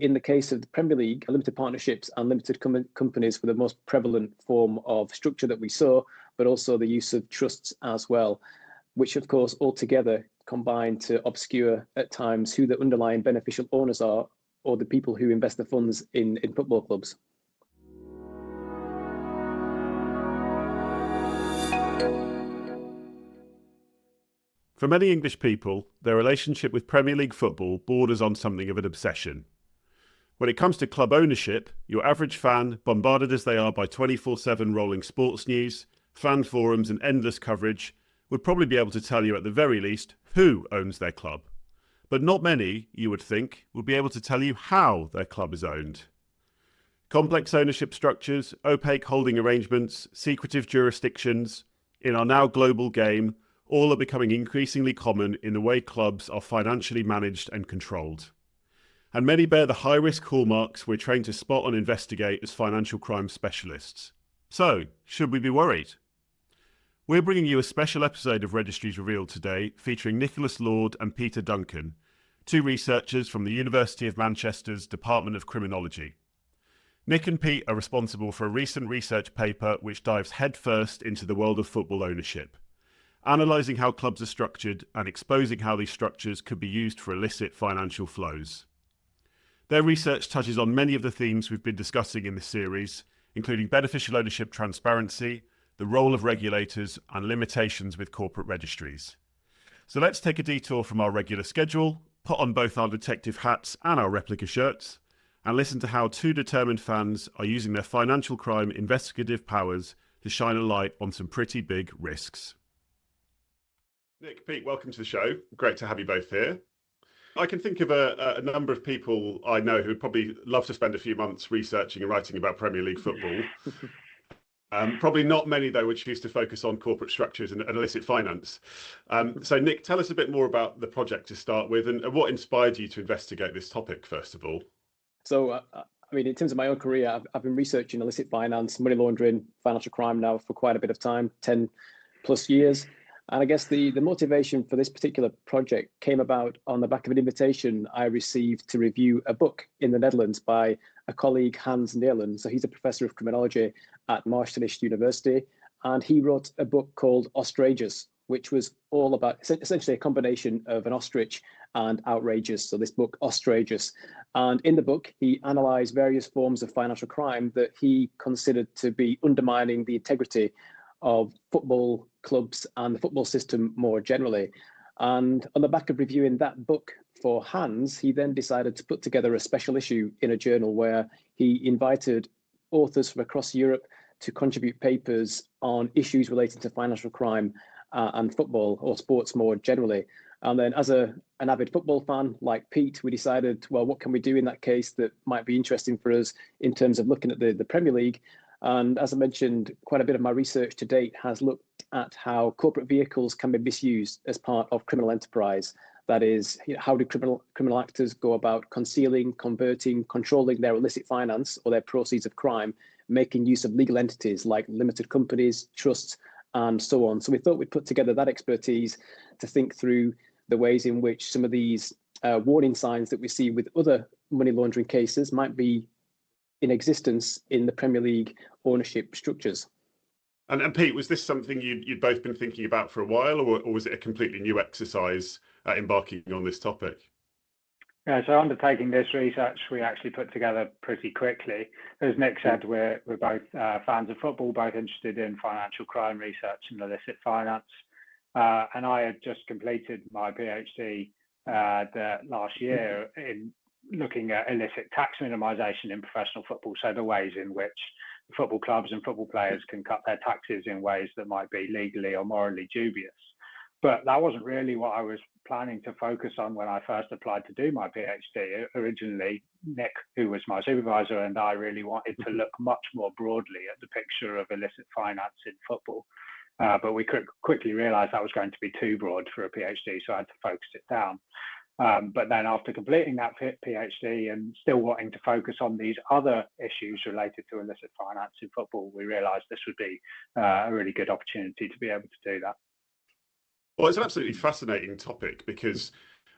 In the case of the Premier League, limited partnerships and limited companies were the most prevalent form of structure that we saw, but also the use of trusts as well, which of course altogether combine to obscure at times who the underlying beneficial owners are, or the people who invest the funds in football clubs. For many English people, their relationship with Premier League football borders on something of an obsession. When it comes to club ownership, your average fan, bombarded as they are by 24/7 rolling sports news, fan forums and endless coverage, would probably be able to tell you at the very least who owns their club. But not many, you would think, would be able to tell you how their club is owned. Complex ownership structures, opaque holding arrangements, secretive jurisdictions, in our now global game, all are becoming increasingly common in the way clubs are financially managed and controlled. And many bear the high-risk hallmarks we're trained to spot and investigate as financial crime specialists. So, should we be worried? We're bringing you a special episode of Registries Revealed today, featuring Nicholas Lord and Peter Duncan, two researchers from the University of Manchester's Department of Criminology. Nick and Pete are responsible for a recent research paper which dives headfirst into the world of football ownership, analysing how clubs are structured and exposing how these structures could be used for illicit financial flows. Their research touches on many of the themes we've been discussing in this series, including beneficial ownership transparency, the role of regulators, and limitations with corporate registries. So let's take a detour from our regular schedule, put on both our detective hats and our replica shirts, and listen to how two determined fans are using their financial crime investigative powers to shine a light on some pretty big risks. Nick, Pete, welcome to the show. Great to have you both here. I can think of a number of people I know who would probably love to spend a few months researching and writing about Premier League football. Probably not many, though, would choose to focus on corporate structures and illicit finance. So, Nick, tell us a bit more about the project to start with and what inspired you to investigate this topic, first of all. So, in terms of my own career, I've been researching illicit finance, money laundering, financial crime now for quite a bit of time, 10 plus years. And I guess the motivation for this particular project came about on the back of an invitation I received to review a book in the Netherlands by a colleague, Hans Nederland. So he's a professor of criminology at Maastricht University. And he wrote a book called Ostriches, which was all about essentially a combination of an ostrich and outrageous. So this book, Ostriches. And in the book, he analysed various forms of financial crime that he considered to be undermining the integrity of football clubs and the football system more generally. And on the back of reviewing that book for Hans, he then decided to put together a special issue in a journal where he invited authors from across Europe to contribute papers on issues relating to financial crime and football or sports more generally. And then as an avid football fan like Pete, we decided, well, what can we do in that case that might be interesting for us in terms of looking at the Premier League? And as I mentioned, quite a bit of my research to date has looked at how corporate vehicles can be misused as part of criminal enterprise. That is, how do criminal actors go about concealing, converting, controlling their illicit finance or their proceeds of crime, making use of legal entities like limited companies, trusts, and so on. So we thought we'd put together that expertise to think through the ways in which some of these warning signs that we see with other money laundering cases might be in existence in the Premier League ownership structures. And Pete, was this something you'd both been thinking about for a while, or was it a completely new exercise embarking on this topic? Yeah, so undertaking this research, we actually put together pretty quickly. As Nick said, we're both fans of football, both interested in financial crime research and illicit finance. And I had just completed my PhD last year in looking at illicit tax minimisation in professional football, so the ways in which football clubs and football players can cut their taxes in ways that might be legally or morally dubious. But that wasn't really what I was planning to focus on when I first applied to do my PhD. Originally, Nick, who was my supervisor, and I really wanted to look much more broadly at the picture of illicit finance in football. But we quickly realised that was going to be too broad for a PhD, so I had to focus it down. But then after completing that PhD and still wanting to focus on these other issues related to illicit finance in football, we realised this would be a really good opportunity to be able to do that. Well, it's an absolutely fascinating topic because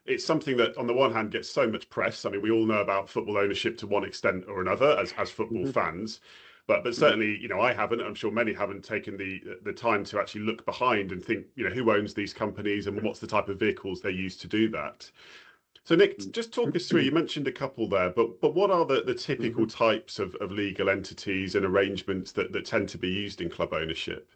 it's something that on the one hand gets so much press. I mean, we all know about football ownership to one extent or another as football fans. But certainly, I haven't. I'm sure many haven't taken the time to actually look behind and think, who owns these companies and what's the type of vehicles they use to do that. So Nick, just talk us through. You mentioned a couple there, but what are the typical types of legal entities and arrangements that tend to be used in club ownership?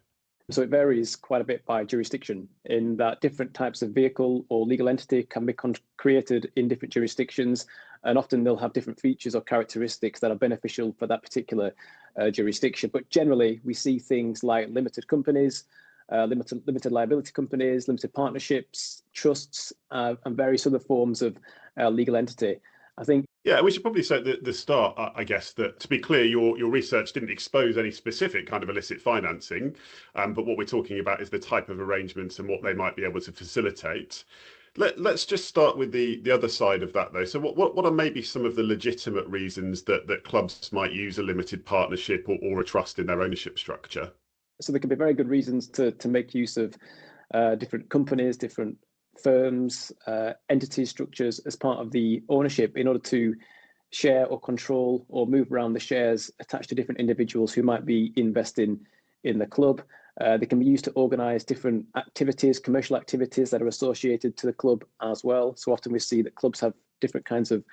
So it varies quite a bit by jurisdiction, in that different types of vehicle or legal entity can be created in different jurisdictions, and often they'll have different features or characteristics that are beneficial for that particular jurisdiction. But generally, we see things like limited companies, limited liability companies, limited partnerships, trusts, and various other forms of legal entity. I think. Yeah, we should probably say at the start, I guess, that to be clear, your research didn't expose any specific kind of illicit financing, but what we're talking about is the type of arrangements and what they might be able to facilitate. Let's just start with the other side of that, though. So what are maybe some of the legitimate reasons that clubs might use a limited partnership or a trust in their ownership structure? So there can be very good reasons to make use of different companies, different firms, entity structures as part of the ownership in order to share or control or move around the shares attached to different individuals who might be investing in the club. They can be used to organise different activities, commercial activities that are associated to the club as well. So often we see that clubs have different kinds of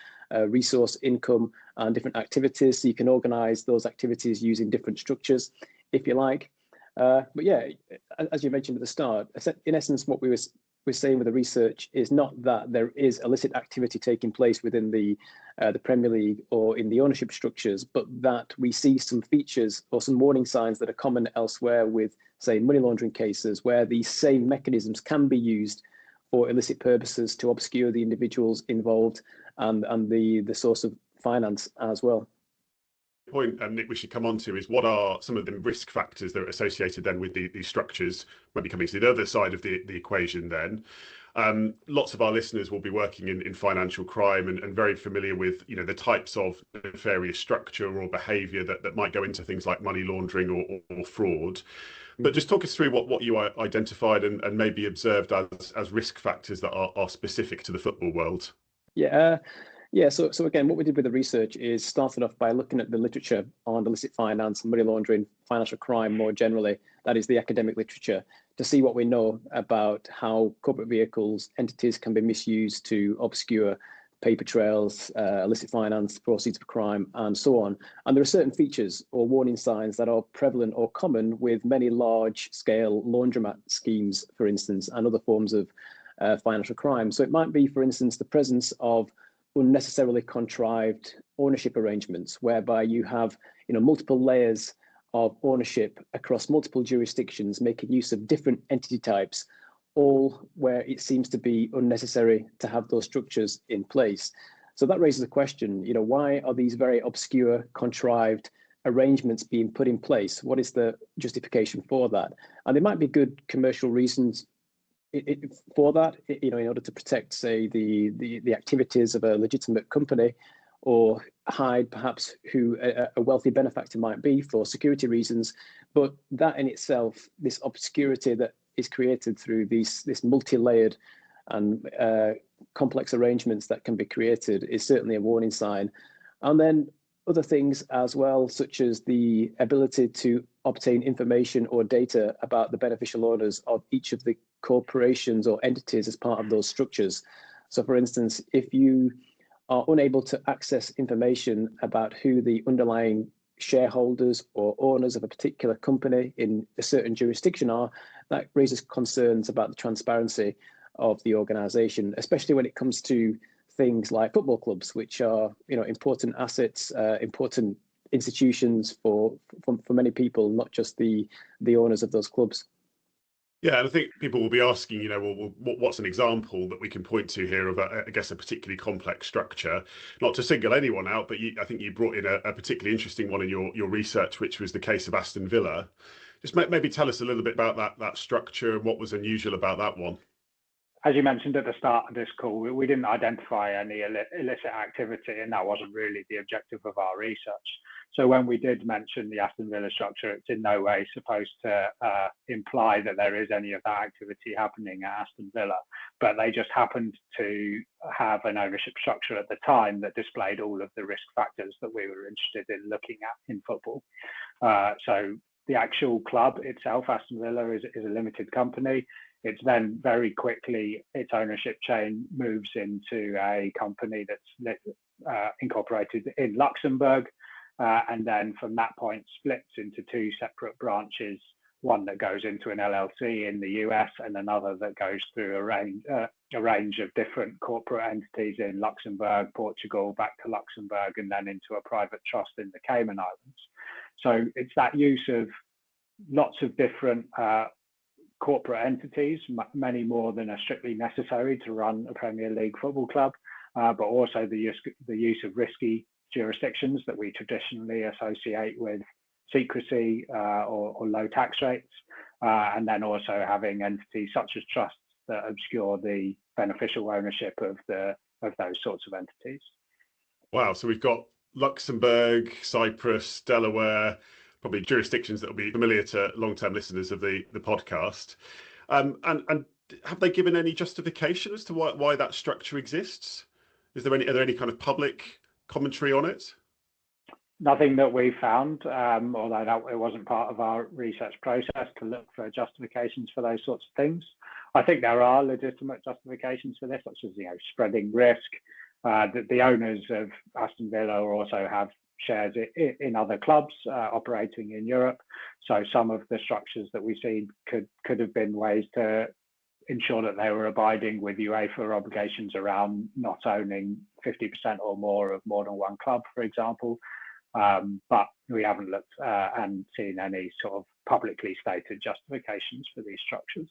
resource income and different activities. So you can organise those activities using different structures, if you like. But yeah, as you mentioned at the start, in essence, what we're saying with the research is not that there is illicit activity taking place within the Premier League or in the ownership structures, but that we see some features or some warning signs that are common elsewhere with, say, money laundering cases, where these same mechanisms can be used for illicit purposes to obscure the individuals involved and the source of finance as well. Point, Nick, we should come on to is what are some of the risk factors that are associated then with these structures, maybe coming to the other side of the equation then. Lots of our listeners will be working in financial crime and very familiar with the types of nefarious structure or behaviour that might go into things like money laundering or fraud. But just talk us through what you identified and maybe observed as risk factors that are specific to the football world. Yeah, so again, what we did with the research is started off by looking at the literature on illicit finance, money laundering, financial crime more generally, that is the academic literature, to see what we know about how corporate vehicles, entities can be misused to obscure paper trails, illicit finance, proceeds of crime, and so on. And there are certain features or warning signs that are prevalent or common with many large-scale laundromat schemes, for instance, and other forms of financial crime. So it might be, for instance, the presence of unnecessarily contrived ownership arrangements, whereby you have multiple layers of ownership across multiple jurisdictions, making use of different entity types, all where it seems to be unnecessary to have those structures in place. So that raises the question, why are these very obscure, contrived arrangements being put in place? What is the justification for that? And there might be good commercial reasons for that, in order to protect, say, the activities of a legitimate company, or hide perhaps who a wealthy benefactor might be for security reasons. But that in itself, this obscurity that is created through this multi-layered and complex arrangements that can be created, is certainly a warning sign. And then other things as well, such as the ability to obtain information or data about the beneficial owners of each of the corporations or entities as part of those structures. So for instance, if you are unable to access information about who the underlying shareholders or owners of a particular company in a certain jurisdiction are, that raises concerns about the transparency of the organization, especially when it comes to things like football clubs, which are important assets, important institutions for many people, not just the owners of those clubs. Yeah, and I think people will be asking, what's an example that we can point to here of, a particularly complex structure? Not to single anyone out, but I think you brought in a particularly interesting one in your research, which was the case of Aston Villa. Just maybe tell us a little bit about that structure and what was unusual about that one. as you mentioned at the start of this call, we didn't identify any illicit activity, and that wasn't really the objective of our research. So when we did mention the Aston Villa structure, it's in no way supposed to imply that there is any of that activity happening at Aston Villa, but they just happened to have an ownership structure at the time that displayed all of the risk factors that we were interested in looking at in football. So the actual club itself, Aston Villa, is a limited company. It's then very quickly, its ownership chain moves into a company that's incorporated in Luxembourg. And then from that point splits into two separate branches, one that goes into an LLC in the US and another that goes through a range of different corporate entities in Luxembourg, Portugal, back to Luxembourg, and then into a private trust in the Cayman Islands. So it's that use of lots of different corporate entities, many more than are strictly necessary to run a Premier League football club, but also the use of risky jurisdictions that we traditionally associate with secrecy or low tax rates, and then also having entities such as trusts that obscure the beneficial ownership of those sorts of entities. Wow, so we've got Luxembourg, Cyprus, Delaware, probably jurisdictions that will be familiar to long-term listeners of the podcast. And have they given any justification as to why that structure exists? Are there any kind of public commentary on it? Nothing that we found, although it wasn't part of our research process to look for justifications for those sorts of things. I think there are legitimate justifications for this, such as spreading risk. The owners of Aston Villa also have shares in other clubs operating in Europe. So some of the structures that we see could have been ways to ensure that they were abiding with UEFA obligations around not owning 50% or more of more than one club, for example. But we haven't looked and seen any sort of publicly stated justifications for these structures.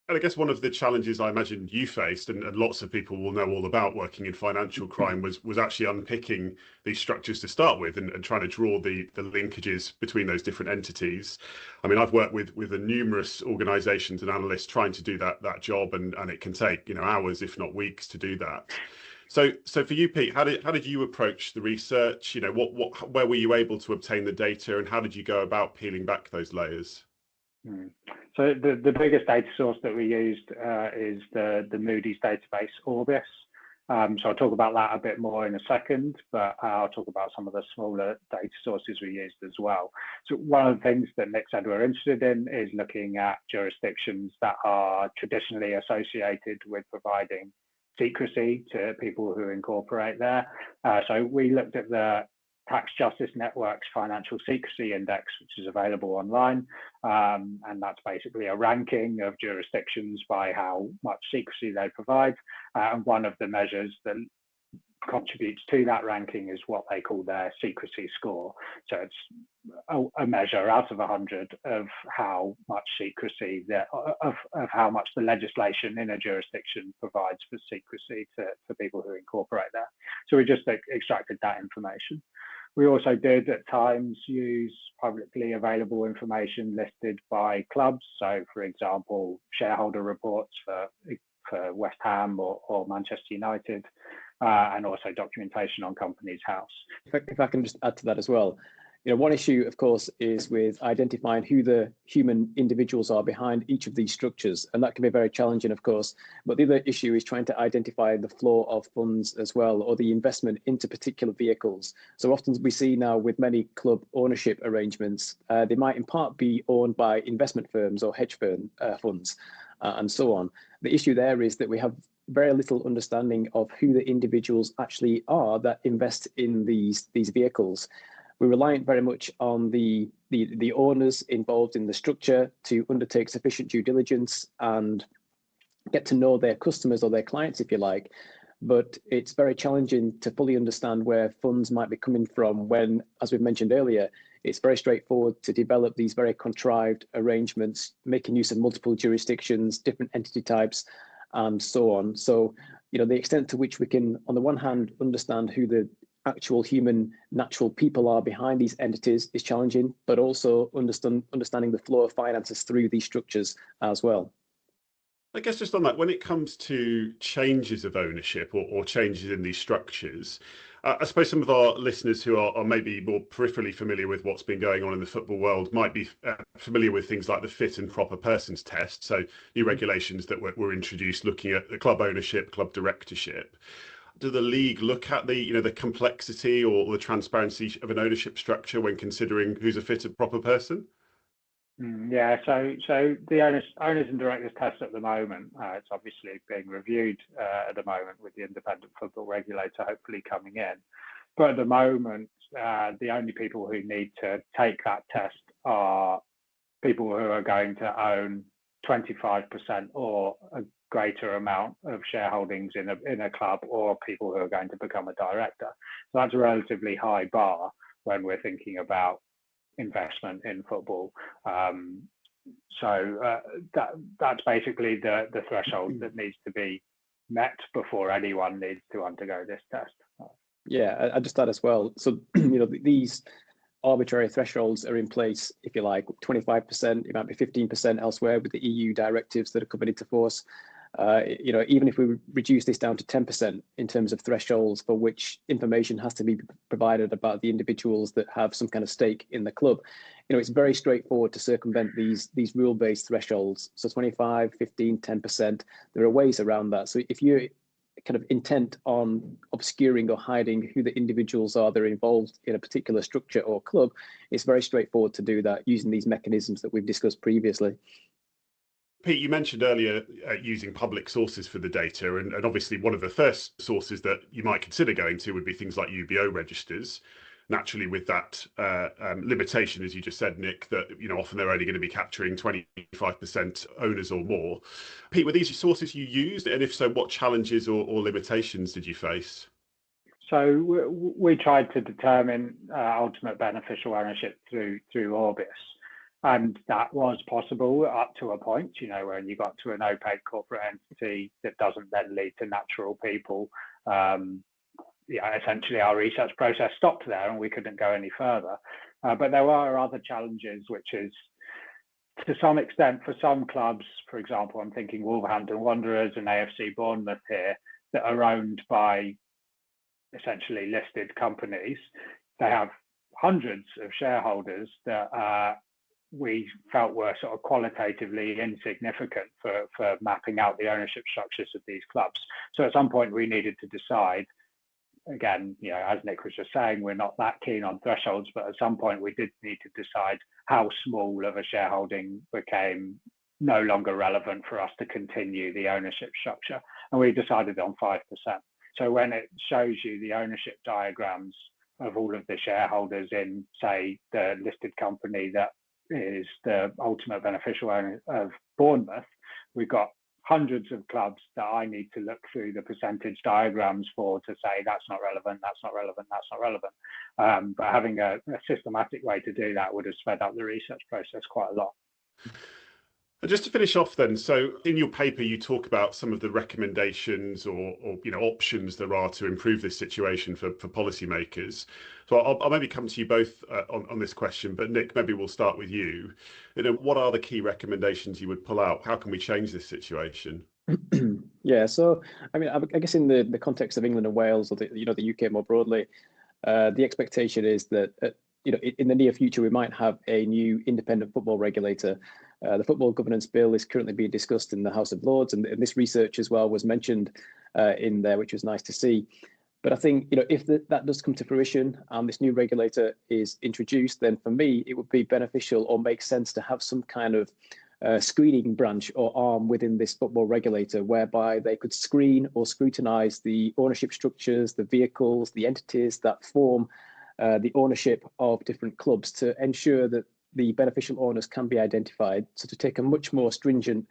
And I guess one of the challenges I imagine you faced, and lots of people will know all about working in financial crime, was actually unpicking these structures to start with and trying to draw the linkages between those different entities. I mean, I've worked with numerous organisations and analysts trying to do that job, and it can take hours, if not weeks, to do that. So for you, Pete, how did you approach the research? Where were you able to obtain the data, and how did you go about peeling back those layers? So the biggest data source that we used is the Moody's database Orbis. So I'll talk about that a bit more in a second, but I'll talk about some of the smaller data sources we used as well. So one of the things that Nick said we're interested in is looking at jurisdictions that are traditionally associated with providing secrecy to people who incorporate there. So we looked at the Tax Justice Network's Financial Secrecy Index, which is available online. And that's basically a ranking of jurisdictions by how much secrecy they provide. And one of the measures that contributes to that ranking is what they call their secrecy score. So it's a measure out of 100 of how much secrecy, of how much the legislation in a jurisdiction provides for secrecy to people who incorporate there. So we just extracted that information. We also did at times use publicly available information listed by clubs. So for example, shareholder reports for West Ham or Manchester United, and also documentation on Companies House. If I can just add to that as well. One issue, of course, is with identifying who the human individuals are behind each of these structures. And that can be very challenging, of course. But the other issue is trying to identify the flow of funds as well, or the investment into particular vehicles. So often we see now with many club ownership arrangements, they might in part be owned by investment firms or hedge funds and so on. The issue there is that we have very little understanding of who the individuals actually are that invest in these vehicles. We're reliant very much on the owners involved in the structure to undertake sufficient due diligence and get to know their customers or their clients, if you like. But it's very challenging to fully understand where funds might be coming from when, as we've mentioned earlier, it's very straightforward to develop these very contrived arrangements, making use of multiple jurisdictions, different entity types, and so on. So, the extent to which we can, on the one hand, understand who the actual human natural people are behind these entities is challenging, but also understanding the flow of finances through these structures as well. I guess just on that, when it comes to changes of ownership or changes in these structures, I suppose some of our listeners who are maybe more peripherally familiar with what's been going on in the football world might be familiar with things like the fit and proper persons test. So new regulations that were introduced looking at the club ownership, club directorship. Do the league look at the complexity or the transparency of an ownership structure when considering who's a fit and proper person? Yeah, so the owners and directors test at the moment, it's obviously being reviewed at the moment with the independent football regulator hopefully coming in. But at the moment, the only people who need to take that test are people who are going to own 25% or a greater amount of shareholdings in a club, or people who are going to become a director. So that's a relatively high bar when we're thinking about investment in football. That's basically the threshold that needs to be met before anyone needs to undergo this test. Yeah, I just add as well. So these arbitrary thresholds are in place, if you like, 25%, it might be 15% elsewhere with the EU directives that are coming into force. Even if we reduce this down to 10% in terms of thresholds for which information has to be provided about the individuals that have some kind of stake in the club, it's very straightforward to circumvent these rule-based thresholds. So 25, 15, 10%, there are ways around that. So if you're kind of intent on obscuring or hiding who the individuals are that are involved in a particular structure or club, it's very straightforward to do that using these mechanisms that we've discussed previously. Pete, you mentioned earlier using public sources for the data, and obviously one of the first sources that you might consider going to would be things like UBO registers. Naturally, with that limitation, as you just said, Nick, that often they're only going to be capturing 25% owners or more. Pete, were these sources you used, and if so, what challenges or limitations did you face? So we tried to determine ultimate beneficial ownership through Orbis. And that was possible up to a point, when you got to an opaque corporate entity that doesn't then lead to natural people. Essentially our research process stopped there and we couldn't go any further. But there are other challenges, which is to some extent for some clubs, for example, I'm thinking Wolverhampton Wanderers and AFC Bournemouth here, that are owned by essentially listed companies. They have hundreds of shareholders that we felt were sort of qualitatively insignificant for mapping out the ownership structures of these clubs. So at some point we needed to decide, again, as Nick was just saying, we're not that keen on thresholds, but at some point we did need to decide how small of a shareholding became no longer relevant for us to continue the ownership structure. And we decided on 5%. So when it shows you the ownership diagrams of all of the shareholders in, say, the listed company that is the ultimate beneficial owner of Bournemouth, we've got hundreds of clubs that I need to look through the percentage diagrams for to say that's not relevant, that's not relevant, that's not relevant. But having a systematic way to do that would have sped up the research process quite a lot. Just to finish off then, so in your paper you talk about some of the recommendations or options there are to improve this situation for policymakers. So I'll maybe come to you both on this question, but Nick, maybe we'll start with you. What are the key recommendations you would pull out? How can we change this situation? Yeah, so I guess in the context of England and Wales, or the UK more broadly, the expectation is that in the near future we might have a new independent football regulator. The Football Governance Bill is currently being discussed in the House of Lords, and this research as well was mentioned in there, which was nice to see. But I think if that does come to fruition and this new regulator is introduced, then for me it would be beneficial or make sense to have some kind of screening branch or arm within this football regulator, whereby they could screen or scrutinise the ownership structures, the vehicles, the entities that form the ownership of different clubs, to ensure that the beneficial owners can be identified. So to take a much more stringent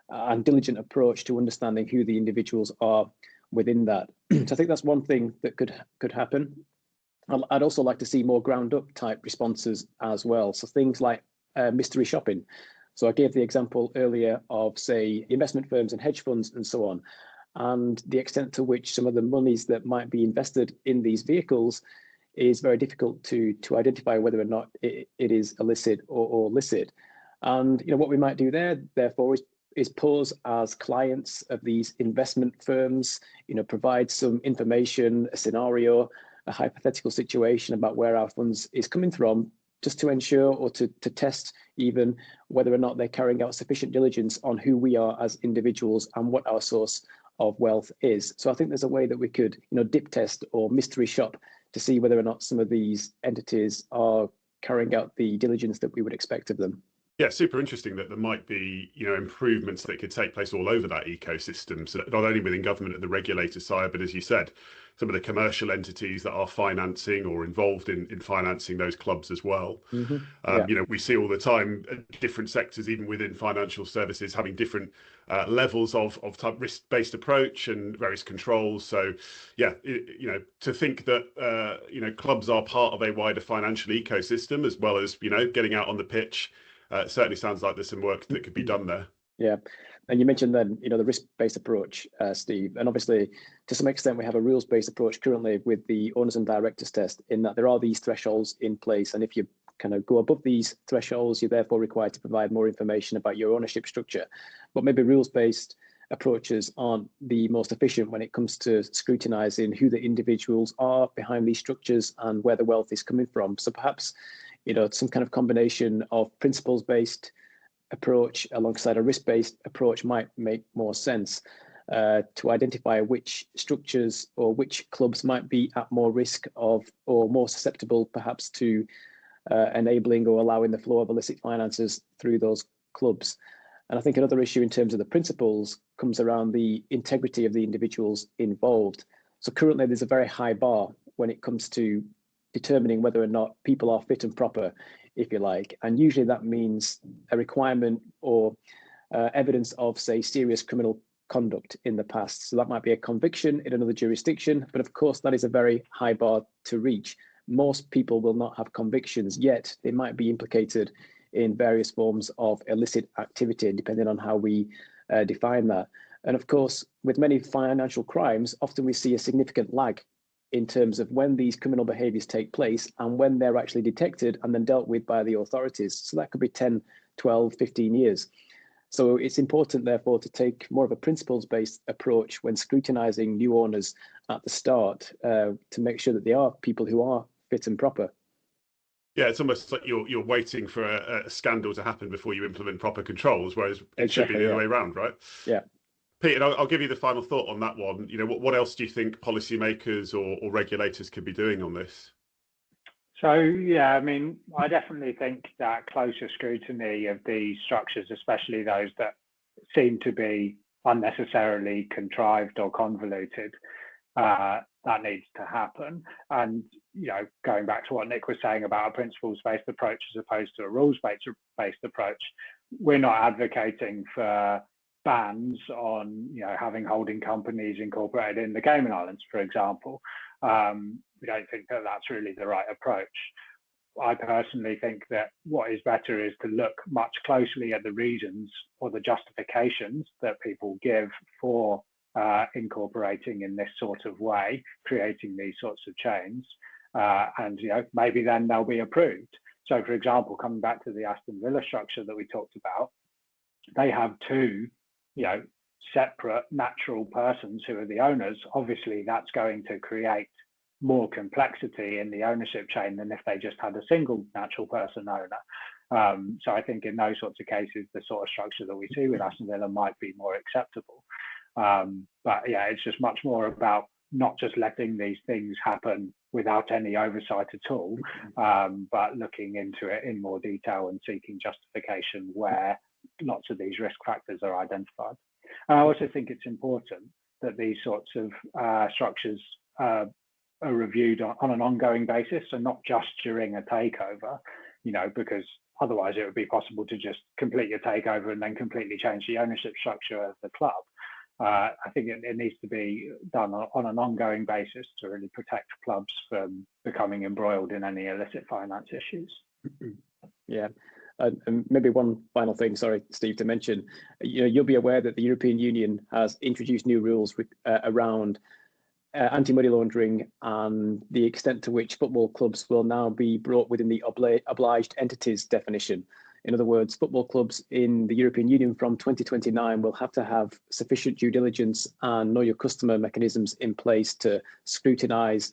and diligent approach to understanding who the individuals are within that. So I think that's one thing that could happen. I'd also like to see more ground up type responses as well. So things like mystery shopping. So I gave the example earlier of, say, investment firms and hedge funds and so on, and the extent to which some of the monies that might be invested in these vehicles is very difficult to identify whether or not it is illicit or licit. And what we might do there, therefore, is is pose as clients of these investment firms, provide some information, a scenario, a hypothetical situation about where our funds is coming from, just to ensure or to test even whether or not they're carrying out sufficient diligence on who we are as individuals and what our source of wealth is. So I think there's a way that we could, dip test or mystery shop to see whether or not some of these entities are carrying out the diligence that we would expect of them. Yeah, super interesting that there might be, improvements that could take place all over that ecosystem. So not only within government at the regulator side, but as you said, some of the commercial entities that are financing or involved in financing those clubs as well. Yeah. We see all the time different sectors, even within financial services, having different levels of risk-based approach and various controls. So, yeah, to think that clubs are part of a wider financial ecosystem as well as getting out on the pitch. Certainly sounds like there's some work that could be done there. Yeah, and you mentioned then, the risk-based approach, Steve, and obviously to some extent we have a rules-based approach currently with the owners and directors test, in that there are these thresholds in place, and if you kind of go above these thresholds, you're therefore required to provide more information about your ownership structure. But maybe rules-based approaches aren't the most efficient when it comes to scrutinizing who the individuals are behind these structures and where the wealth is coming from. So perhaps some kind of combination of principles-based approach alongside a risk-based approach might make more sense to identify which structures or which clubs might be at more risk of or more susceptible perhaps to enabling or allowing the flow of illicit finances through those clubs. And I think another issue in terms of the principles comes around the integrity of the individuals involved. So currently there's a very high bar when it comes to determining whether or not people are fit and proper, if you like. And usually that means a requirement or evidence of, say, serious criminal conduct in the past. So that might be a conviction in another jurisdiction, but of course that is a very high bar to reach. Most people will not have convictions, yet they might be implicated in various forms of illicit activity, depending on how we define that. And of course, with many financial crimes, often we see a significant lag in terms of when these criminal behaviors take place and when they're actually detected and then dealt with by the authorities. So that could be 10, 12, 15 years. So it's important, therefore, to take more of a principles-based approach when scrutinizing new owners at the start to make sure that they are people who are fit and proper. Yeah, it's almost like you're waiting for a scandal to happen before you implement proper controls, whereas it should be the other way around, right? Yeah. Pete, I'll give you the final thought on that one. What else do you think policymakers or regulators could be doing on this? So, yeah, I mean, I definitely think that closer scrutiny of these structures, especially those that seem to be unnecessarily contrived or convoluted, that needs to happen. And, going back to what Nick was saying about a principles-based approach as opposed to a rules-based approach, we're not advocating for bans on having holding companies incorporated in the Cayman Islands, for example. We don't think that that's really the right approach. I personally think that what is better is to look much closely at the reasons or the justifications that people give for incorporating in this sort of way, creating these sorts of chains, and maybe then they'll be approved. So, for example, coming back to the Aston Villa structure that we talked about, they have two separate natural persons who are the owners. Obviously, that's going to create more complexity in the ownership chain than if they just had a single natural person owner. So I think in those sorts of cases, the sort of structure that we see with Aston Villa might be more acceptable. But yeah, it's just much more about not just letting these things happen without any oversight at all, but looking into it in more detail and seeking justification where lots of these risk factors are identified. And I also think it's important that these sorts of structures are reviewed on an ongoing basis, and not just during a takeover, because otherwise it would be possible to just complete a takeover and then completely change the ownership structure of the club. I think it needs to be done on an ongoing basis to really protect clubs from becoming embroiled in any illicit finance issues. Yeah. And maybe one final thing, sorry, Steve, to mention, you'll be aware that the European Union has introduced new rules around anti-money laundering and the extent to which football clubs will now be brought within the obliged entities definition. In other words, football clubs in the European Union from 2029 will have to have sufficient due diligence and know your customer mechanisms in place to scrutinise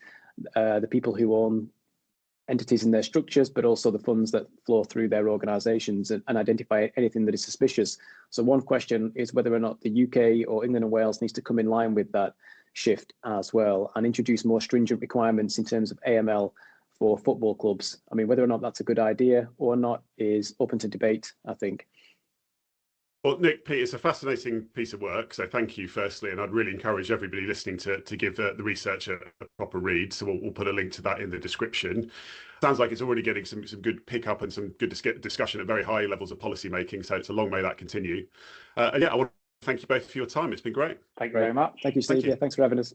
the people who own entities in their structures, but also the funds that flow through their organisations, and identify anything that is suspicious. So one question is whether or not the UK or England and Wales needs to come in line with that shift as well and introduce more stringent requirements in terms of AML for football clubs. I mean, whether or not that's a good idea or not is open to debate, I think. Well, Nick, Pete, it's a fascinating piece of work. So thank you, firstly. And I'd really encourage everybody listening to give the research a proper read. So we'll put a link to that in the description. Sounds like it's already getting some good pickup and some good discussion at very high levels of policy making. So it's a long may that continue. And yeah, I want to thank you both for your time. It's been great. Thank you very much. Thank you, Steve. Yeah, thanks for having us.